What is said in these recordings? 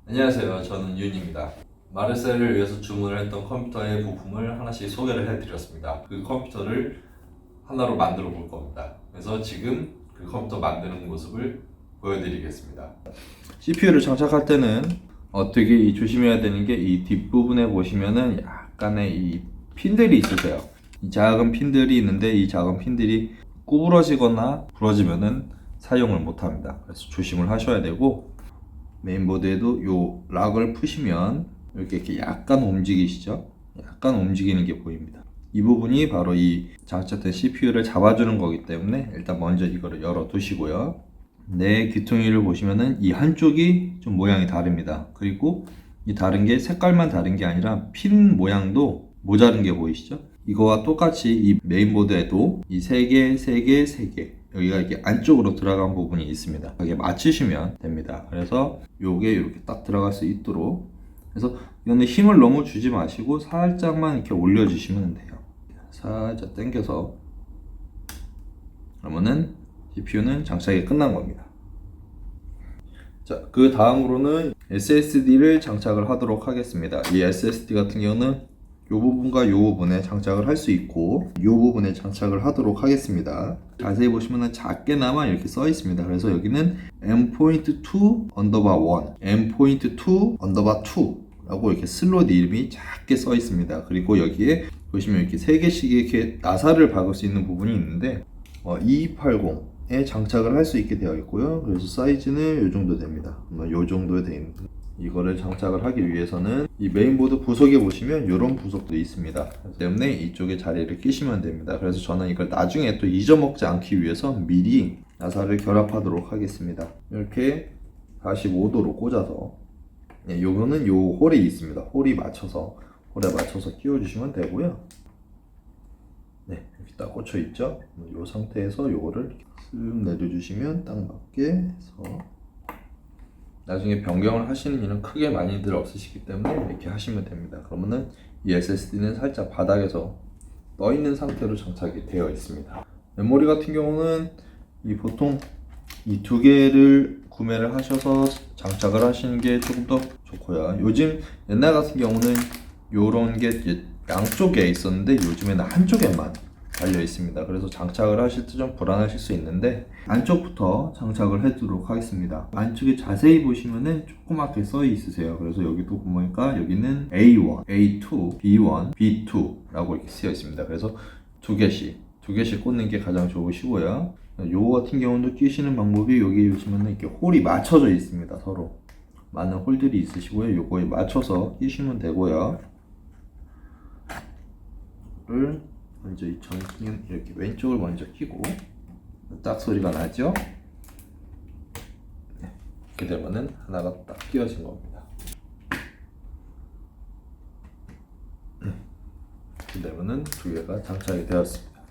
안녕하세요. 저는 윤입니다. 마르셀을 위해서 주문을 했던 컴퓨터의 부품을 하나씩 소개를 해드렸습니다. 그 컴퓨터를 하나로 만들어 볼 겁니다. 그래서 지금 그 컴퓨터 만드는 모습을 보여드리겠습니다. CPU를 장착할 때는 되게 조심해야 되는 게 이 뒷부분에 보시면은 약간의 이 핀들이 있으세요. 이 작은 핀들이 있는데 이 작은 핀들이 구부러지거나 부러지면은 사용을 못합니다. 그래서 조심을 하셔야 되고, 메인보드에도 요 락을 푸시면 이렇게 약간 움직이시죠? 약간 움직이는 게 보입니다. 이 부분이 바로 이 장착된 CPU를 잡아주는 거기 때문에 일단 먼저 이거를 열어 두시고요. 네, 귀퉁이를 보시면은 이 한쪽이 좀 모양이 다릅니다. 그리고 이 다른 게 색깔만 다른 게 아니라 핀 모양도 모자른 게 보이시죠? 이거와 똑같이 이 메인보드에도 이 3개, 3개, 3개 여기가 이렇게 안쪽으로 들어간 부분이 있습니다. 여기에 맞추시면 됩니다. 그래서 요게 이렇게 딱 들어갈 수 있도록, 그래서 이거는 힘을 너무 주지 마시고 살짝만 이렇게 올려주시면 돼요. 살짝 당겨서, 그러면은 CPU는 장착이 끝난 겁니다. 자, 그 다음으로는 SSD를 장착을 하도록 하겠습니다. 이 SSD 같은 경우는 이 부분과 이 부분에 장착을 할 수 있고, 이 부분에 장착을 하도록 하겠습니다. 자세히 보시면 작게나마 이렇게 써 있습니다. 그래서 여기는 M.2 언더바 1, M.2 언더바 2 라고 이렇게 슬롯 이름이 작게 써 있습니다. 그리고 여기에 보시면 이렇게 3개씩 이렇게 나사를 박을 수 있는 부분이 있는데 2280에 장착을 할 수 있게 되어 있고요. 그래서 사이즈는 이 정도 됩니다. 이 정도에 되어 있는, 이거를 장착을 하기 위해서는 이 메인보드 부속에 보시면 이런 부속도 있습니다. 그렇기 때문에 이쪽에 자리를 끼시면 됩니다. 그래서 저는 이걸 나중에 또 잊어먹지 않기 위해서 미리 나사를 결합하도록 하겠습니다. 이렇게 45도로 꽂아서, 요거는 요 홀이 있습니다. 홀에 맞춰서 끼워주시면 되고요. 네, 이렇게 딱 꽂혀 있죠. 이 상태에서 요거를 쓱 내려주시면 딱 맞게 해서, 나중에 변경을 하시는 일은 크게 많이들 없으시기 때문에 이렇게 하시면 됩니다. 그러면은 이 SSD는 살짝 바닥에서 떠 있는 상태로 장착이 되어 있습니다. 메모리 같은 경우는 보통 이 2개를 구매를 하셔서 장착을 하시는 게 조금 더 좋고요. 요즘 옛날 같은 경우는 요런 게 양쪽에 있었는데 요즘에는 한쪽에만 달려 있습니다. 그래서 장착을 하실 때 좀 불안하실 수 있는데 안쪽부터 장착을 해두도록 하겠습니다. 안쪽에 자세히 보시면은 조그맣게 써 있으세요. 그래서 여기도 보니까 여기는 A1, A2, B1, B2 라고 이렇게 쓰여 있습니다. 그래서 두 개씩 꽂는 게 가장 좋으시고요. 요거 같은 경우도 끼시는 방법이, 여기 보시면은 이렇게 홀이 맞춰져 있습니다. 서로 많은 홀들이 있으시고요. 요거에 맞춰서 끼시면 되고요. 먼저 이 전기는 이렇게 왼쪽을 먼저 끼고, 딱 소리가 나죠? 네, 이렇게 되면은 하나가 딱 끼워진 겁니다. 이렇게 되면은 2개가 장착이 되었습니다.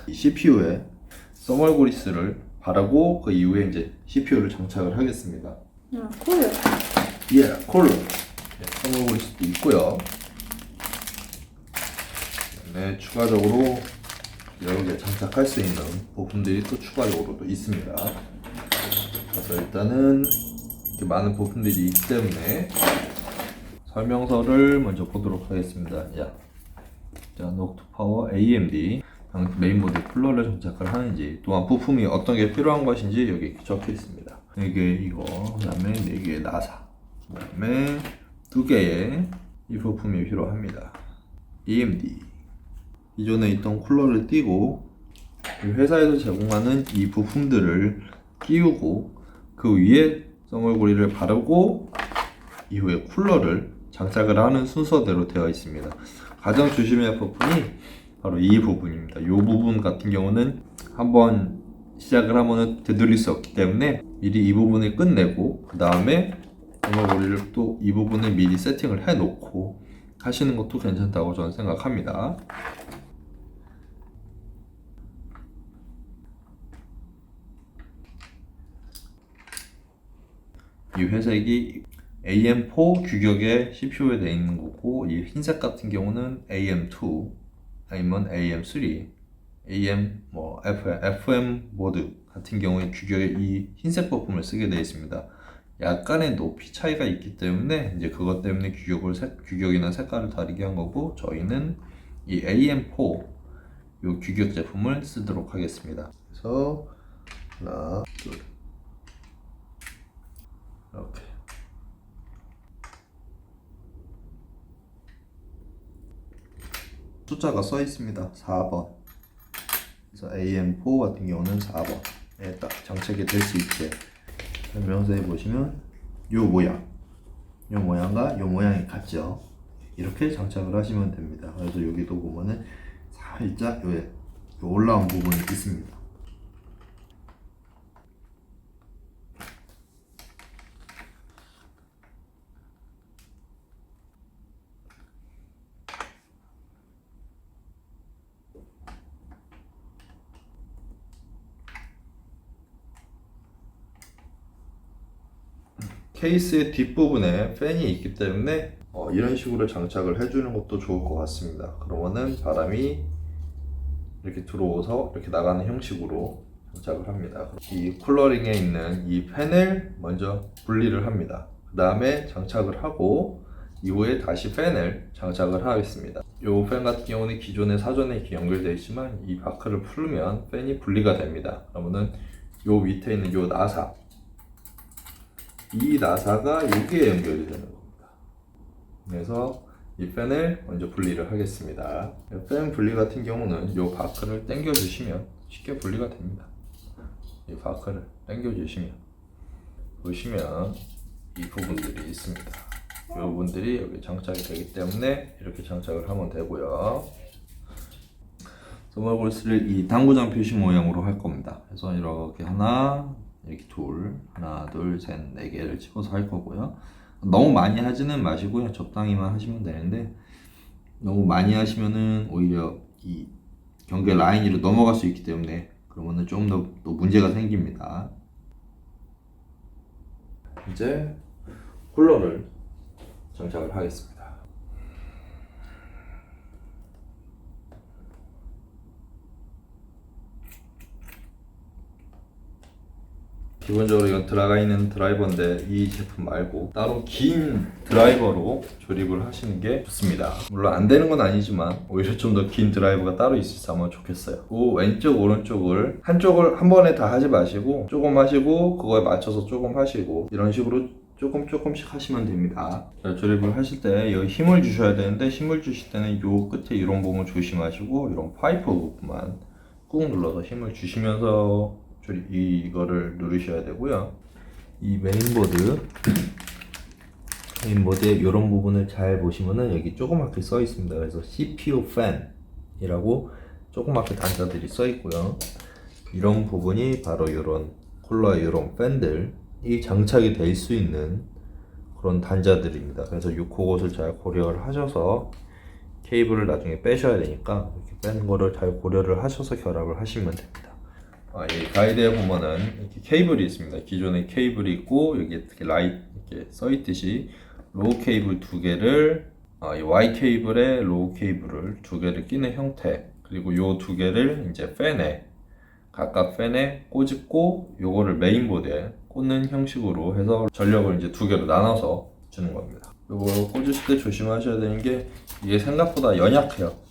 이 CPU에 써멀 그리스를 바르고 그 이후에 이제 CPU를 장착을 하겠습니다. 콜. 콜러. 써멀 그리스도 있고요. 네, 추가적으로 여러 개 장착할 수 있는 부품들이 또 추가적으로도 있습니다. 그래서 일단은 이렇게 많은 부품들이 있기 때문에 설명서를 먼저 보도록 하겠습니다. 자, 녹투 파워 AMD 메인보드 쿨러를 장착을 하는지, 또한 부품이 어떤 게 필요한 것인지 여기 적혀 있습니다. 4개 이거, 그 다음에 4개의 나사, 그 다음에 2개의 이 부품이 필요합니다. AMD 기존에 있던 쿨러를 띄고 회사에서 제공하는 이 부품들을 끼우고 그 위에 써멀고리를 바르고 이후에 쿨러를 장착을 하는 순서대로 되어 있습니다. 가장 조심해야 할 부분이 바로 이 부분입니다. 이 부분 같은 경우는 한번 시작을 하면 되돌릴 수 없기 때문에 미리 이 부분을 끝내고 그 다음에 써멀고리를 또 이 부분을 미리 세팅을 해 놓고 하시는 것도 괜찮다고 저는 생각합니다. 이 회색이 AM4 규격의 CPU에 되어 있는 거고, 이 흰색 같은 경우는 AM2 아니면 AM3, FM 모드 같은 경우에 규격의 이 흰색 부품을 쓰게 되어 있습니다. 약간의 높이 차이가 있기 때문에 이제 그것 때문에 규격이나 색깔을 다르게 한 거고, 저희는 이 AM4 요 규격 제품을 쓰도록 하겠습니다. 그래서 하나, 둘, 이렇게 숫자가 써 있습니다. 4번. 그래서 AM4 같은 경우는 4번에 딱 장착이 될 수 있게 설명서에 보시면 요 모양과 요 모양이 같죠. 이렇게 장착을 하시면 됩니다. 그래서 여기도 보면은 살짝 요 올라온 부분이 있습니다. 케이스의 뒷부분에 팬이 있기 때문에 이런 식으로 장착을 해주는 것도 좋을 것 같습니다. 그러면은 바람이 이렇게 들어오서 이렇게 나가는 형식으로 장착을 합니다. 이 쿨러링에 있는 이 팬을 먼저 분리를 합니다. 그 다음에 장착을 하고 이후에 다시 팬을 장착을 하겠습니다. 이 팬 같은 경우는 기존에 사전에 이렇게 연결되어 있지만 이 바크를 풀면 팬이 분리가 됩니다. 그러면은 요 밑에 있는 요 나사, 이 나사가 여기에 연결이 되는 겁니다. 그래서 이 팬을 먼저 분리를 하겠습니다. 팬 분리 같은 경우는 이 바크를 당겨 주시면 쉽게 분리가 됩니다. 이 바크를 당겨 주시면 보시면 이 부분들이 있습니다. 이 부분들이 여기 장착이 되기 때문에 이렇게 장착을 하면 되고요. 서머볼스를 이 당구장 표시 모양으로 할 겁니다. 그래서 이렇게 이렇게 하나, 둘, 셋, 네 개를 집어서 할 거고요. 너무 많이 하지는 마시고요. 적당히만 하시면 되는데, 너무 많이 하시면은 오히려 이 경계 라인 위로 넘어갈 수 있기 때문에 그러면은 좀 더 또 문제가 생깁니다. 이제 쿨러를 장착을 하겠습니다. 기본적으로 이건 들어가 있는 드라이버인데 이 제품 말고 따로 긴 드라이버로 조립을 하시는 게 좋습니다. 물론 안 되는 건 아니지만 오히려 좀 더 긴 드라이버가 따로 있으면 좋겠어요. 그 왼쪽 오른쪽을 한쪽을 한 번에 다 하지 마시고 조금 하시고 그거에 맞춰서 조금 하시고 이런 식으로 조금씩 하시면 됩니다. 자, 조립을 하실 때 여기 힘을 주셔야 되는데, 힘을 주실 때는 요 끝에 이런 부분 조심하시고 이런 파이프 부분만 꾹 눌러서 힘을 주시면서 이거를 누르셔야 되고요. 이 메인보드에 이런 부분을 잘 보시면은 여기 조그맣게 써 있습니다. 그래서 CPU 팬이라고 조그맣게 단자들이 써 있고요. 이런 부분이 바로 이런 쿨러의 이런 팬들이 장착이 될 수 있는 그런 단자들입니다. 그래서 그것을 잘 고려를 하셔서 케이블을 나중에 빼셔야 되니까 이렇게 빼는 거를 잘 고려를 하셔서 결합을 하시면 됩니다. 이 가이드에 보면은 이렇게 케이블이 있습니다. 기존에 케이블이 있고 여기 이렇게 이렇게 써 있듯이 로우 케이블 두 개를 이 Y 케이블에 로우 케이블을 두 개를 끼는 형태, 그리고 요 두 개를 이제 각각 팬에 꽂고 요거를 메인보드에 꽂는 형식으로 해서 전력을 이제 두 개로 나눠서 주는 겁니다. 요거 꽂으실 때 조심하셔야 되는 게 이게 생각보다 연약해요.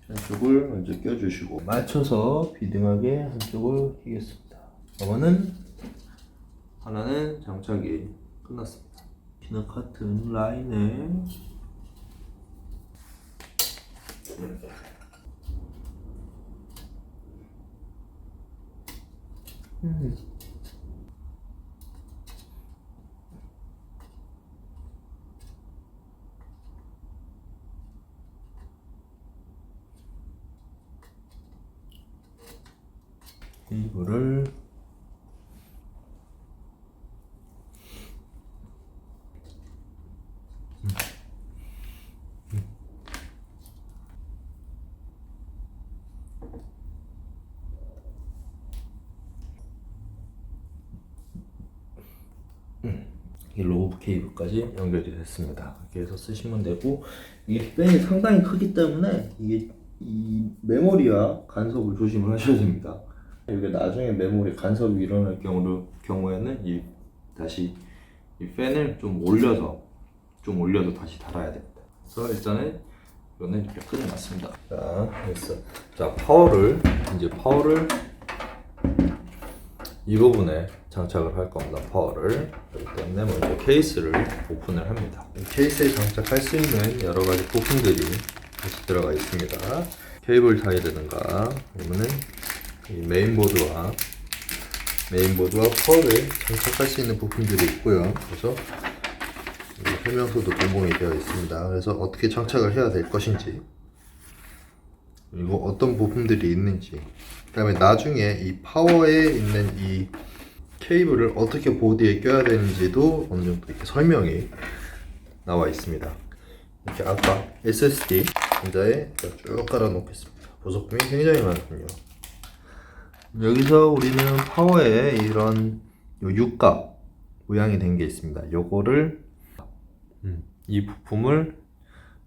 한쪽을 먼저 껴주시고 맞춰서 비등하게 한쪽을 끼겠습니다. 그러면은 하나는 장착이 끝났습니다. 기능 같은 라인에 이거를 이 로우 케이블까지 연결이 됐습니다. 이렇게 해서 쓰시면 되고, 이 팬이 상당히 크기 때문에 이게 이 메모리와 간섭을 조심을 하셔야 됩니다. 이게 나중에 메모리 간섭이 일어날 경우에는 다시 이 팬을 좀 올려서 다시 달아야 됩니다. 그래서 일단은 이거는 이렇게 끊어놨습니다. 자, 됐어. 자, 파워를 이 부분에 장착을 할 겁니다. 파워를. 그렇기 때문에 먼저 케이스를 오픈을 합니다. 이 케이스에 장착할 수 있는 여러 가지 부품들이 같이 들어가 있습니다. 케이블 타이라든가 아니면은 이 메인보드와 파워를 장착할 수 있는 부품들이 있고요. 그래서 설명서도 동봉이 되어 있습니다. 그래서 어떻게 장착을 해야 될 것인지, 그리고 어떤 부품들이 있는지, 그 다음에 나중에 이 파워에 있는 이 케이블을 어떻게 보드에 껴야 되는지도 어느 정도 이렇게 설명이 나와 있습니다. 이렇게 아까 SSD 상자에 쭉 깔아 놓겠습니다. 부속품이 굉장히 많군요. 여기서 우리는 파워에 이런 육각 모양이 된 게 있습니다. 요거를 이 부품을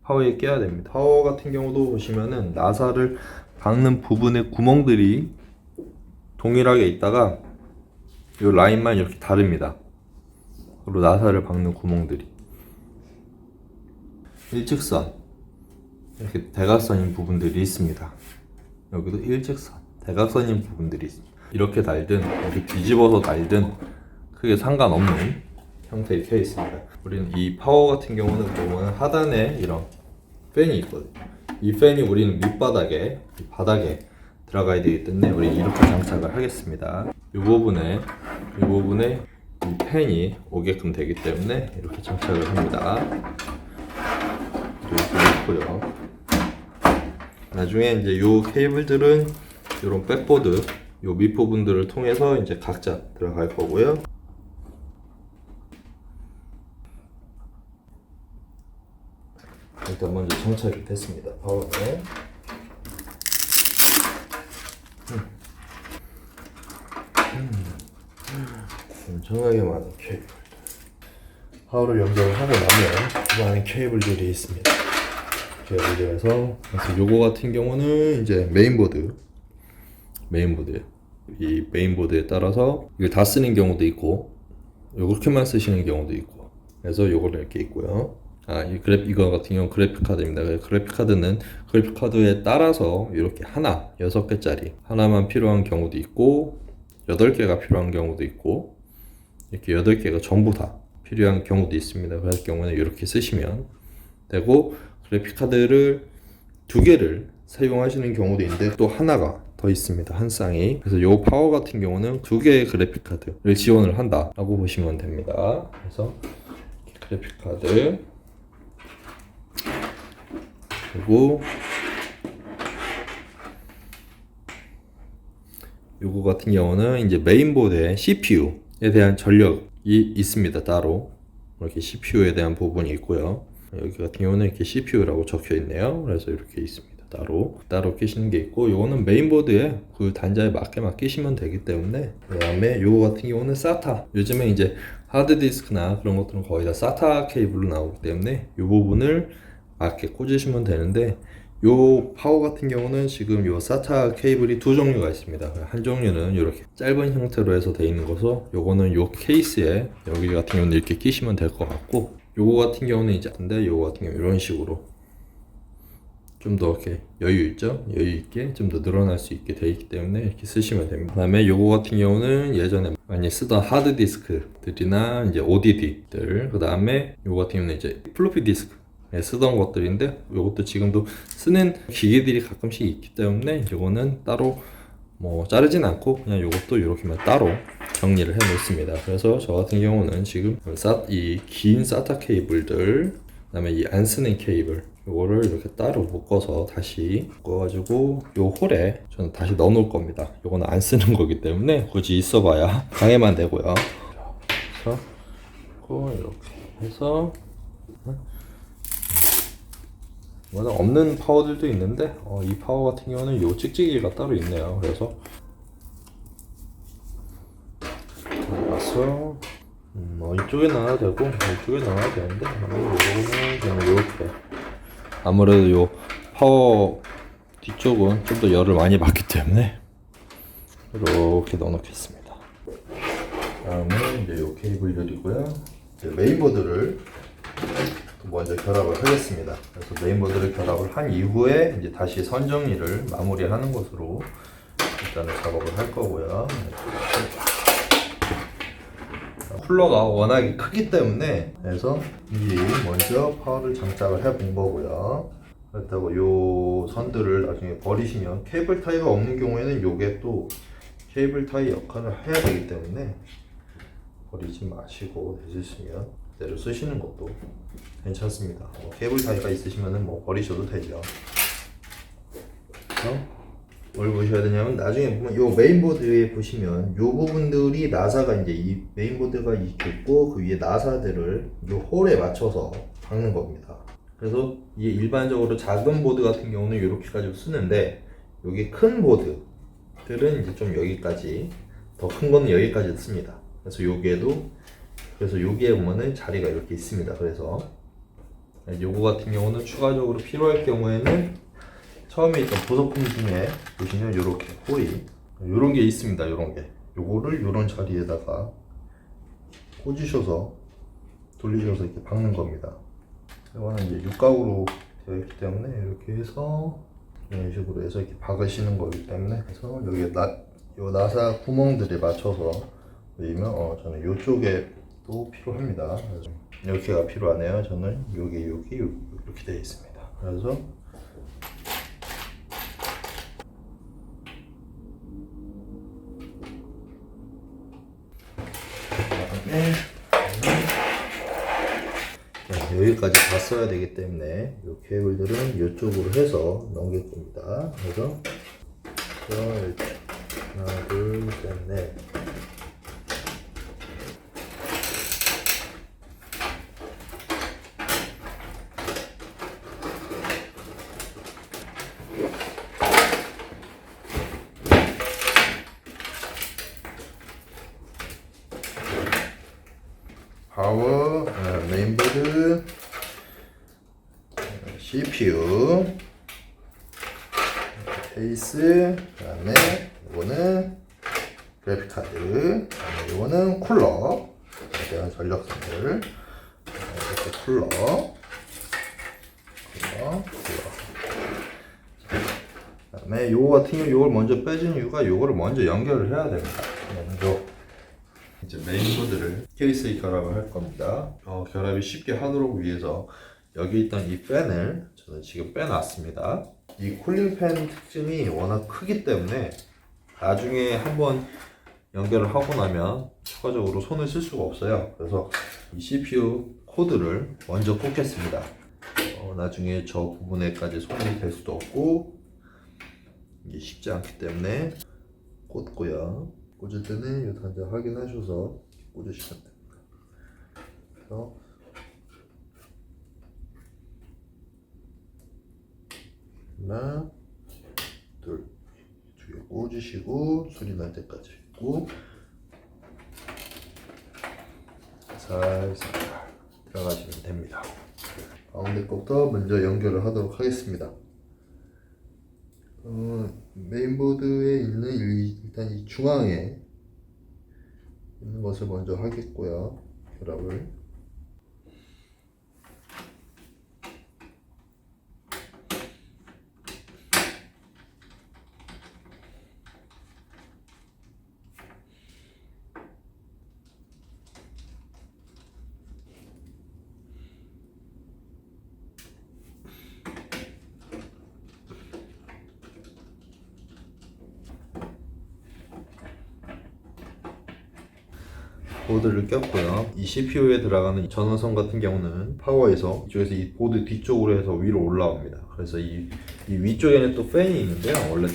파워에 껴야 됩니다. 파워 같은 경우도 보시면은 나사를 박는 부분에 구멍들이 동일하게 있다가 이 라인만 이렇게 다릅니다. 그리고 나사를 박는 구멍들이 일직선, 이렇게 대각선인 부분들이 있습니다. 여기도 일직선, 대각선인 부분들이 있습니다. 이렇게 달든 이렇게 뒤집어서 달든 크게 상관없는 형태의 케이스입니다. 우리는 이 파워 같은 경우는 보면 하단에 이런 팬이 있거든요. 이 팬이 우리는 밑바닥에, 바닥에 들어가야 되기 때문에 우리는 이렇게 장착을 하겠습니다. 이 부분에 이 팬이 오게끔 되기 때문에 이렇게 장착을 합니다. 이렇게 있고요. 나중에 이제 이 케이블들은 이런 백보드, 이 밑부분들을 통해서 이제 각자 들어갈 거고요. 일단 먼저 장착이 됐습니다. 파워에. 엄청나게 많은 케이블. 파워를 연결을 하고 나면 많은 케이블들이 있습니다. 케이블들에서 그래서 요거 같은 경우는 이제 메인보드. 이 메인보드에 따라서 이걸 다 쓰는 경우도 있고 요렇게만 쓰시는 경우도 있고, 그래서 요거를 이렇게 있고요. 이거 같은 경우는 그래픽 카드입니다. 그래픽 카드에 따라서 이렇게 6개짜리 하나만 필요한 경우도 있고 8개가 필요한 경우도 있고, 이렇게 8개가 전부 다 필요한 경우도 있습니다. 그럴 경우는 이렇게 쓰시면 되고, 그래픽 카드를 2개를 사용하시는 경우도 있는데 또 하나가 더 있습니다. 한 쌍이. 그래서 요 파워 같은 경우는 2개의 그래픽 카드를 지원을 한다 라고 보시면 됩니다. 그래서 그래픽 카드, 그리고 요거 같은 경우는 이제 메인보드에 CPU에 대한 전력이 있습니다. 따로 이렇게 CPU에 대한 부분이 있고요. 여기 같은 경우는 이렇게 CPU라고 적혀 있네요. 그래서 이렇게 있습니다. 따로 끼시는 게 있고, 요거는 메인보드에 그 단자에 맞게만 끼시면 되기 때문에. 그 다음에 요거 같은 경우는 SATA, 요즘에 이제 하드디스크나 그런 것들은 거의 다 SATA 케이블로 나오기 때문에 요 부분을 맞게 꽂으시면 되는데, 요 파워 같은 경우는 지금 요 SATA 케이블이 2종류가 있습니다. 한 종류는 이렇게 짧은 형태로 해서 되어 있는 거서, 요거는 요 케이스에 여기 같은 경우는 이렇게 끼시면 될 것 같고, 요거 같은 경우는 이제 요거 같은 경우 이런 식으로 좀 더 이렇게 여유 있게 좀 더 늘어날 수 있게 되어 있기 때문에 이렇게 쓰시면 됩니다. 그 다음에 요거 같은 경우는 예전에 많이 쓰던 하드디스크들이나 이제 ODD들, 그 다음에 요거 같은 경우는 이제 플로피 디스크 쓰던 것들인데, 요것도 지금도 쓰는 기기들이 가끔씩 있기 때문에 요거는 따로 자르진 않고 그냥 요것도 이렇게만 따로 정리를 해 놓습니다. 그래서 저 같은 경우는 지금 이 긴 SATA 케이블들, 그 다음에 이 안 쓰는 케이블, 요거를 이렇게 따로 묶어서 다시 묶어가지고 요 홀에 저는 다시 넣어 놓을 겁니다. 요거는 안 쓰는 거기 때문에 굳이 있어봐야 방해만 되고요. 그래서 이렇게 해서 없는 파워들도 있는데 이 파워 같은 경우는 요 찍찍이가 따로 있네요. 그래서 들어가서 이쪽에 넣어야 되고 이쪽에 넣어야 되는데, 이거는 그냥 이렇게. 아무래도 요 파워 뒤쪽은 좀 더 열을 많이 받기 때문에 이렇게 넣어 놓겠습니다. 다음은 이제 요 케이블들이고요. 이제 메인보드를 먼저 결합을 하겠습니다. 그래서 메인보드를 결합을 한 이후에 이제 다시 선정리를 마무리하는 것으로 일단은 작업을 할 거고요. 쿨러가 워낙에 크기 때문에 그래서 미리 먼저 파워를 장착을 해 본 거고요. 그렇다고 요 선들을 나중에 버리시면 케이블 타이가 없는 경우에는 요게 또 케이블 타이 역할을 해야 되기 때문에 버리지 마시고 되셨으면 그대로 쓰시는 것도 괜찮습니다. 케이블 타이가 있으시면 뭐 버리셔도 되죠. 뭘 보셔야 되냐면 나중에 보면 요 메인보드에 보시면 요 부분들이 나사가 이제 이 메인보드가 있고 그 위에 나사들을 요 홀에 맞춰서 박는 겁니다. 그래서 이게 일반적으로 작은 보드 같은 경우는 이렇게 가지고 쓰는데 여기 큰 보드들은 이제 좀 여기까지 더 큰 거는 여기까지 씁니다. 그래서 여기에 보면은 자리가 이렇게 있습니다. 그래서 요거 같은 경우는 추가적으로 필요할 경우에는 처음에 있던 부속품 중에 보시면 이렇게 홀이 요런 게 있습니다. 요런 게 요거를 요런 자리에다가 꽂으셔서 돌리셔서 이렇게 박는 겁니다. 이거는 이제 육각으로 되어 있기 때문에 이렇게 해서 이런 식으로 해서 이렇게 박으시는 거기 때문에 그래서 여기에 요 나사 구멍들에 맞춰서 보이면 저는 요쪽에 또 필요합니다. 그래서 이렇게가 필요하네요. 저는 여기 이렇게 되어 있습니다. 그래서 여기까지 다 써야 되기 때문에 이 케이블들은 이쪽으로 해서 넘길 겁니다. 그래서 이렇게 하나, 둘, 셋, 넷. 파워, 메인보드, CPU, 케이스, 그 다음에 이거는 그래픽카드, 그다음에 이거는 쿨러, 전력선들, 이렇게 쿨러. 그 다음에 요거 같은 경우 요걸 먼저 빼준 이유가 요거를 먼저 연결을 해야 됩니다. 먼저 이제 메인보드를 케이스에 결합을 할 겁니다. 결합이 쉽게 하도록 위해서 여기 있던 이 팬을 저는 지금 빼놨습니다. 이 쿨링팬 특징이 워낙 크기 때문에 나중에 한번 연결을 하고 나면 추가적으로 손을 쓸 수가 없어요. 그래서 이 CPU 코드를 먼저 꽂겠습니다. 나중에 저 부분에까지 손이 될 수도 없고 이게 쉽지 않기 때문에 꽂고요. 꽂을 때는 이 단자 확인하셔서 꽂으시면 됩니다. 그래서 하나, 둘, 두 개 꽂으시고 소리 날 때까지 꽂고 살살 들어가시면 됩니다. 가운데 것부터 먼저 연결을 하도록 하겠습니다. 메인보드에 있는 일단 이 중앙에 있는 것을 먼저 하겠고요. 결합을 보드를 꼈고요. 이 CPU에 들어가는 전원선 같은 경우는 파워에서 이쪽에서 이 보드 뒤쪽으로 해서 위로 올라옵니다. 그래서 이 위쪽에는 또 팬이 있는데요. 원래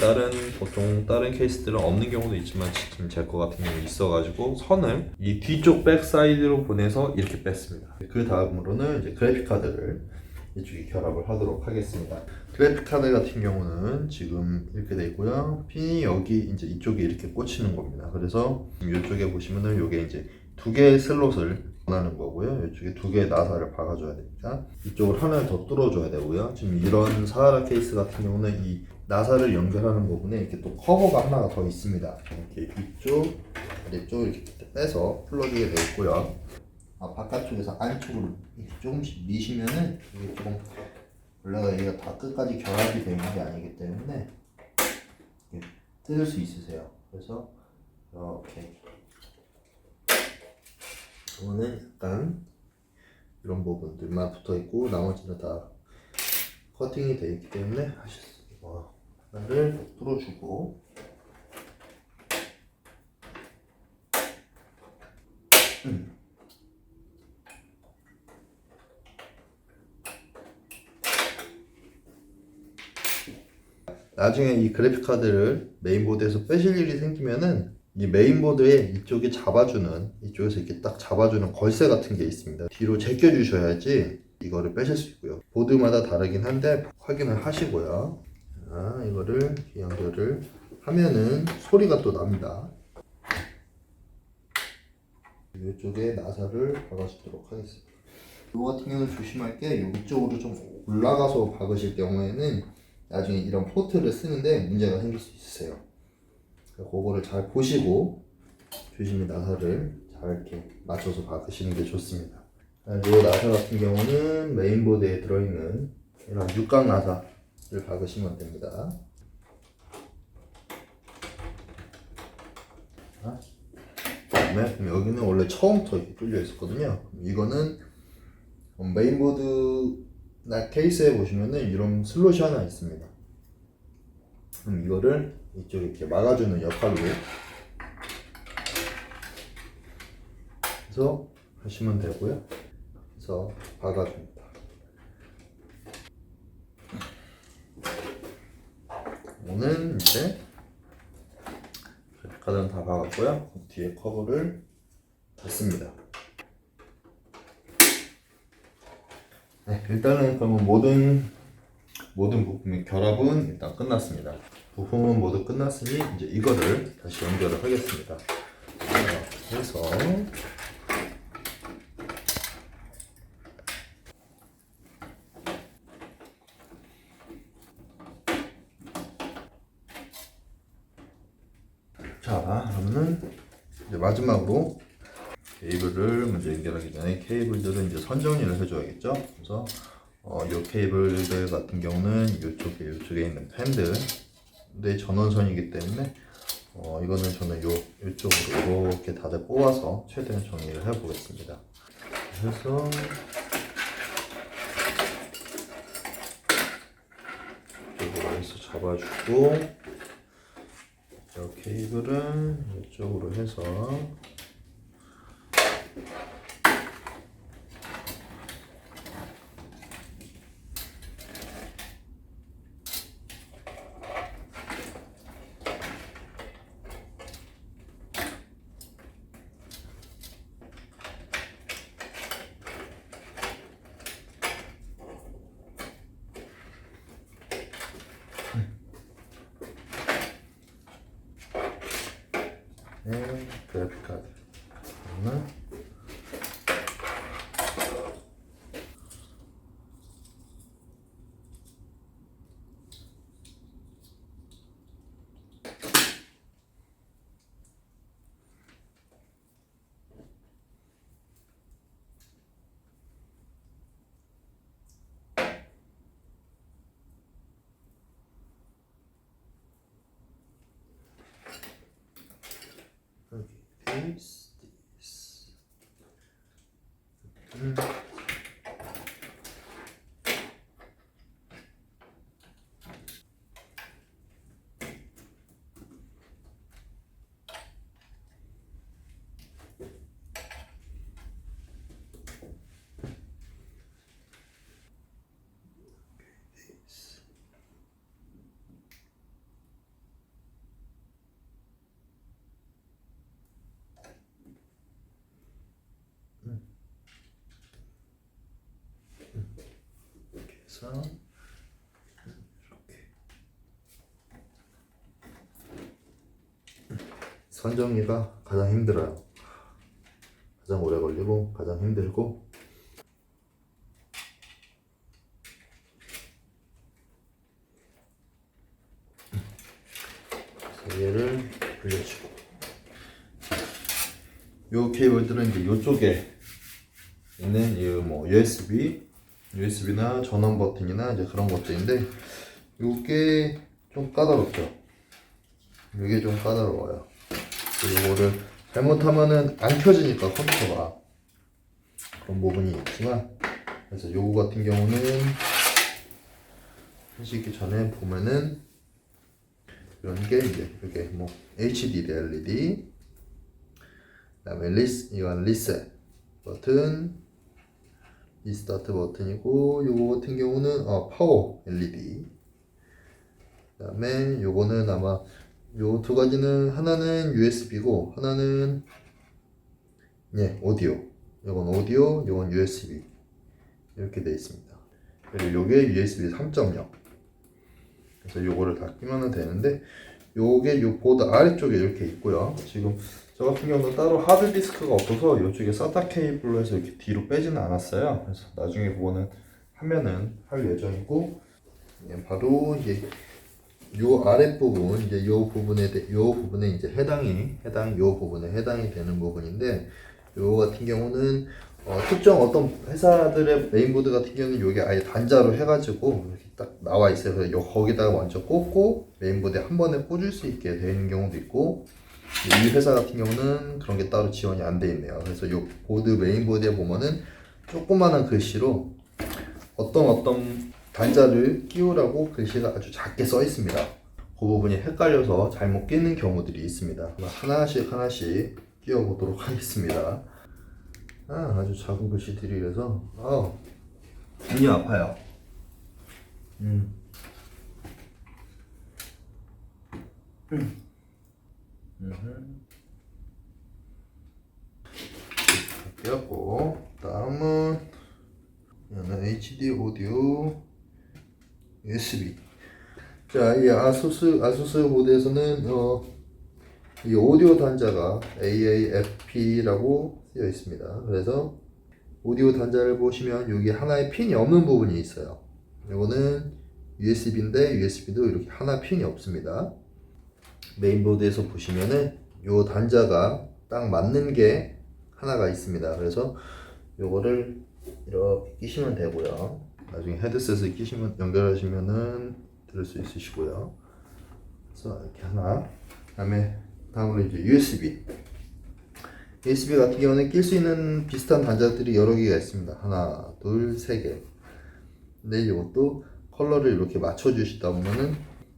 보통 다른 케이스들은 없는 경우도 있지만 지금 제 거 같은 경우 있어가지고 선을 이 뒤쪽 백 사이드로 보내서 이렇게 뺐습니다. 그 다음으로는 이제 그래픽 카드를 이쪽에 결합을 하도록 하겠습니다. 그래픽 카드 같은 경우는 지금 이렇게 되어 있고요. 핀이 여기 이제 이쪽에 이렇게 꽂히는 겁니다. 그래서 이쪽에 보시면은 이게 이제 두 개의 슬롯을 원하는 거고요. 이쪽에 두 개의 나사를 박아줘야 되니까 이쪽을 하나를 더 뚫어줘야 되고요. 지금 이런 사하라 케이스 같은 경우는 이 나사를 연결하는 부분에 이렇게 또 커버가 하나가 더 있습니다. 이렇게 위쪽, 아래쪽 이렇게 빼서 풀어주게 되어 있고요. 바깥쪽에서 안쪽으로 이렇게 조금씩 미시면은 이게 조금 원래가 얘가 다 끝까지 결합이 되는 게 아니기 때문에 이렇게 뜯을 수 있으세요. 그래서 이렇게 이거는 약간 이런 부분들만 붙어 있고 나머지는 다 커팅이 되어 있기 때문에 하실 수 있고 하나를 뚫어주고 나중에 이 그래픽 카드를 메인보드에서 빼실 일이 생기면은 이 메인보드에 이쪽에 잡아주는 이쪽에서 이렇게 딱 잡아주는 걸쇠 같은 게 있습니다. 뒤로 제껴 주셔야지 이거를 빼실 수 있고요. 보드마다 다르긴 한데 확인을 하시고요. 자, 이거를 연결을 하면은 소리가 또 납니다. 이쪽에 나사를 박아주도록 하겠습니다. 이거 같은 경우는 조심할 게 이쪽으로 좀 올라가서 박으실 경우에는 나중에 이런 포트를 쓰는데 문제가 생길 수 있으세요. 그거를 잘 보시고 조심히 나사를 잘 이렇게 맞춰서 박으시는 게 좋습니다. 이 나사 같은 경우는 메인보드에 들어있는 이런 육각 나사를 박으시면 됩니다. 그다음에 여기는 원래 처음부터 이렇게 뚫려 있었거든요. 이거는 메인보드나 케이스에 보시면은 이런 슬롯이 하나 있습니다. 그럼 이거를 이쪽에 이렇게 막아주는 역할로 해서 하시면 되고요. 그래서 박아줍니다. 오늘 이제 카드는 다 박았고요. 뒤에 커버를 닫습니다. 네, 일단은 그러면 모든 부품의 결합은 일단 끝났습니다. 부품은 모두 끝났으니 이제 이거를 다시 연결을 하겠습니다. 그래서 자, 그러면은 이제 마지막으로 케이블을 먼저 연결하기 전에 케이블들은 이제 선정리를 해줘야겠죠. 그래서 이 케이블들 같은 경우는 이쪽에 있는 팬들의 전원선이기 때문에 이거는 저는 이쪽으로 이렇게 다들 뽑아서 최대한 정리를 해보겠습니다. 그래서 이쪽으로 해서 잡아주고 이 케이블은 이쪽으로 해서 그래픽 카드 하나 this. 이렇게 선정리가 가장 힘들어요. 가장 오래 걸리고 가장 힘들고 그래서 얘를 돌려주고 요 케이블들은 이제 요쪽에 있는 이 뭐 USB나 전원 버튼이나 이제 그런 것들인데 이게 좀 까다롭죠. 이게 좀 까다로워요. 이거를 잘못하면은 안 켜지니까 컴퓨터가 그런 부분이 있지만, 그래서 요거 같은 경우는 하시기 전에 보면은 이런 게 이제 이렇게 뭐 HDD LED, 그다음에 이건 리셋 버튼, 리스타트 버튼이고, 요거 같은 경우는 파워 LED. 그다음에 요거는 아마 요 두 가지는 하나는 USB고 하나는 오디오. 요건 오디오, 요건 USB 이렇게 되어 있습니다. 그리고 요게 USB 3.0. 그래서 요거를 다 끼면 되는데, 요게 요 보드 아래쪽에 이렇게 있고요. 지금 저 같은 경우는 따로 하드디스크가 없어서 이쪽에 SATA 케이블로 해서 이렇게 뒤로 빼지는 않았어요. 그래서 나중에 그거는 하면은 할 예정이고, 바로 이제 요 아랫부분, 이제 요 부분에 이제 요 부분에 해당이 되는 부분인데, 요 같은 경우는 특정 어떤 회사들의 메인보드 같은 경우는 요게 아예 단자로 해가지고 이렇게 딱 나와 있어요. 그래서 거기다가 먼저 꽂고 메인보드에 한 번에 꽂을 수 있게 되는 경우도 있고, 이 회사 같은 경우는 그런 게 따로 지원이 안 돼 있네요. 그래서 요 보드 메인보드에 보면은 조그마한 글씨로 어떤 단자를 끼우라고 글씨가 아주 작게 써 있습니다. 그 부분이 헷갈려서 잘못 끼는 경우들이 있습니다. 하나씩 끼워 보도록 하겠습니다. 아주 작은 글씨들이라서 눈이 아파요. 끼웠고, 다음은 HD 오디오 USB. 자, 이 아수스 보드에서는 이 오디오 단자가 AAFP라고 쓰여 있습니다. 그래서 오디오 단자를 보시면 여기 하나의 핀이 없는 부분이 있어요. 이거는 USB인데 USB도 이렇게 하나 핀이 없습니다. 메인보드에서 보시면은 요 단자가 딱 맞는 게 하나가 있습니다. 그래서 요거를 이렇게 끼시면 되고요. 나중에 헤드셋을 연결하시면은 들을 수 있으시고요. 그래서 이렇게 하나. 다음으로 이제 USB 같은 경우는 낄 수 있는 비슷한 단자들이 여러 개가 있습니다. 하나, 둘, 세 개. 근데 이것도 컬러를 이렇게 맞춰 주시다 보면은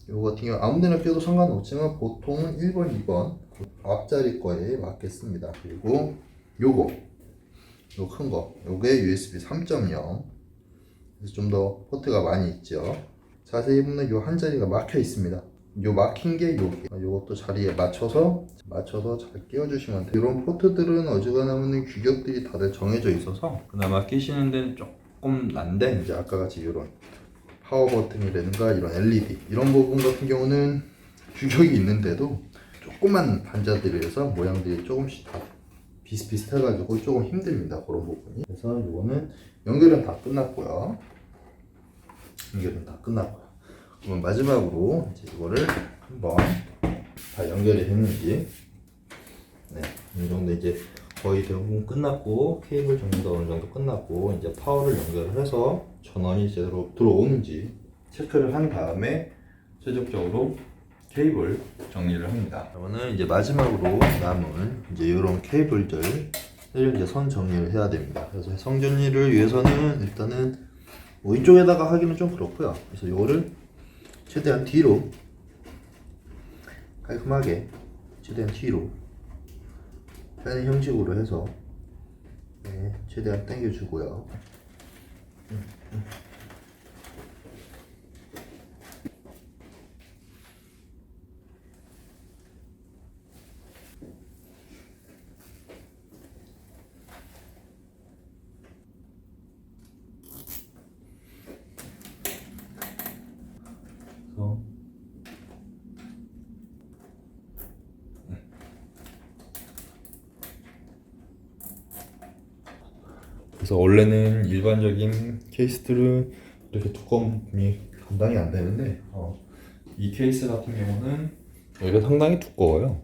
요거 같은 경우 아무데나 껴도 상관없지만 보통은 1번, 2번 앞자리 거에 맞겠습니다. 그리고 요 큰 거, 요게 USB 3.0. 그래서 좀 더 포트가 많이 있죠. 자세히 보면 요 한 자리가 막혀 있습니다. 요 막힌 게 요것도 자리에 맞춰서 잘 끼워주시면 돼요. 이런 포트들은 어지간하면 규격들이 다들 정해져 있어서 그나마 끼시는 데는 조금 난데, 이제 아까 같이 이런 파워 버튼이라든가 이런 LED 이런 부분 같은 경우는 규격이 있는데도 조그만 단자들이라서 모양들이 조금씩 다 비슷비슷해가지고 조금 힘듭니다. 그런 부분이. 그래서 이거는 연결은 다 끝났고요. 그러면 마지막으로 이제 이거를 한번 다 연결이 됐는지, 이 정도 이제 거의 대부분 끝났고, 케이블 정리도 어느 정도 끝났고, 이제 파워를 연결을 해서 전원이 제대로 들어오는지 체크를 한 다음에 최종적으로 케이블 정리를 합니다. 그러면 이제 마지막으로 남은 이제 이런 케이블들 이제 선 정리를 해야 됩니다. 그래서 선 정리를 위해서는 일단은 뭐 이쪽에다가 하기는 좀 그렇고요. 그래서 이거를 최대한 뒤로 깔끔하게 빼는 형식으로 해서 최대한 당겨주고요. 그래서 원래는 일반적인 케이스들은 이렇게 두꺼운 부분이 감당이 안 되는데, 이 케이스 같은 경우는 여기가 상당히 두꺼워요.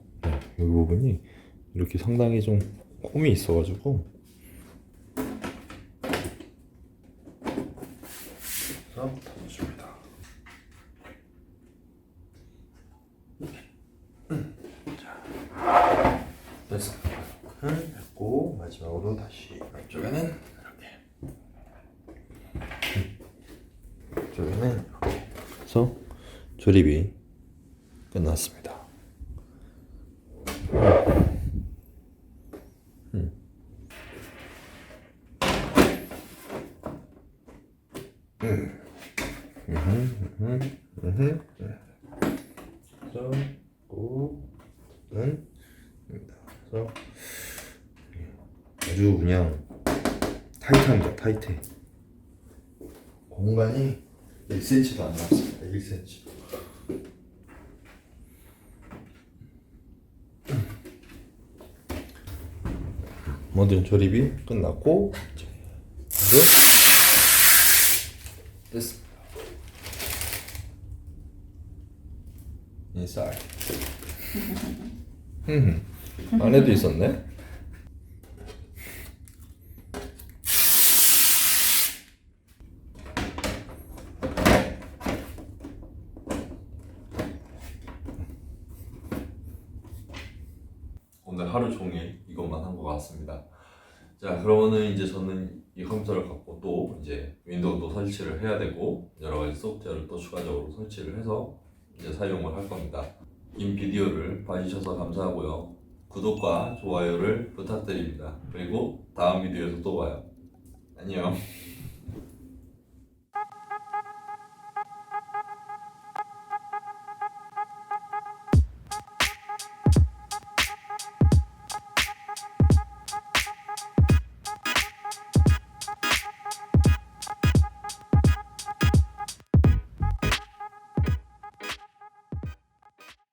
여기 부분이 이렇게 상당히 좀 홈이 있어가지고 해서 닫아줍니다. 자, 됐습니다. 됐고 마지막으로 다시 이쪽에는 이렇게, 이쪽에는 이렇게 해서 조립이 끝났습니다. 그래서 꼭은 그래서 아주 그냥 타이트합니다. 타이트해. 공간이 1cm도 안 남았습니다. 1cm. 모든 조립이 끝났고 이제 됐습니다. 인사이드. 안에도 있었네. 오늘 하루 종일 이것만 한 것 같습니다. 자, 그러면은 이제 저는 이 컴퓨터를 갖고 또 이제 윈도우도 설치를 해야 되고 여러 가지 소프트웨어를 또 추가적으로 설치를 해서 이제 사용을 할 겁니다. 긴 비디오를 봐주셔서 감사하고요. 구독과 좋아요를 부탁드립니다. 그리고 다음 비디오에서 또 봐요. 안녕.